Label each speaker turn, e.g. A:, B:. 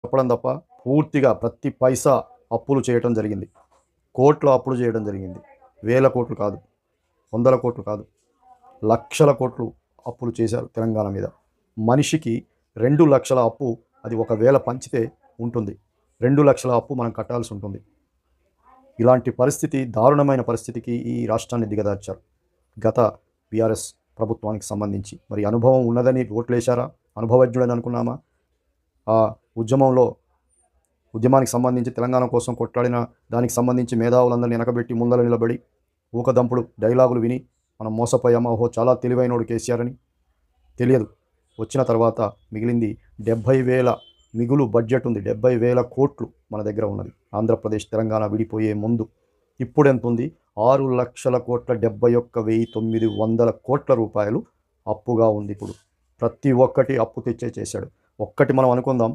A: చెప్పడం తప్ప పూర్తిగా ప్రతి పైసా అప్పులు చేయటం జరిగింది. కోట్ల అప్పులు చేయడం జరిగింది. వేల కోట్లు కాదు, వందల కోట్లు కాదు, లక్షల కోట్లు అప్పులు చేశారు తెలంగాణ మీద. మనిషికి 2 లక్షల అప్పు, అది ఒకవేళ పంచితే ఉంటుంది. 2 లక్షల అప్పు మనం కట్టాల్సి ఉంటుంది. ఇలాంటి పరిస్థితి, దారుణమైన పరిస్థితికి ఈ రాష్ట్రాన్ని దిగదార్చారు గత బీఆర్ఎస్ ప్రభుత్వానికి సంబంధించి. మరి అనుభవం ఉన్నదని ఓట్లేశారా? అనుభవజ్ఞుడని అనుకున్నామా? ఆ ఉద్యమానికి సంబంధించి, తెలంగాణ కోసం కొట్లాడిన దానికి సంబంధించి మేధావులందరినీ వెనకబెట్టి ముందర నిలబడి ఊకదంపుడు డైలాగులు విని మనం మోసపోయామా? ఓహో, చాలా తెలివైనోడు కేసీఆర్ అని. తెలియదు. వచ్చిన తర్వాత మిగిలింది 70,000 మిగులు బడ్జెట్ ఉంది. 70,000 కోట్లు మన దగ్గర ఉన్నది. ఆంధ్రప్రదేశ్ తెలంగాణ విడిపోయే ముందు. ఇప్పుడు ఎంత ఉంది? 6,71,900 కోట్ల రూపాయలు అప్పుగా ఉంది. ఇప్పుడు ప్రతి ఒక్కటి అప్పు తెచ్చే చేశాడు. ఒక్కటి మనం అనుకుందాం,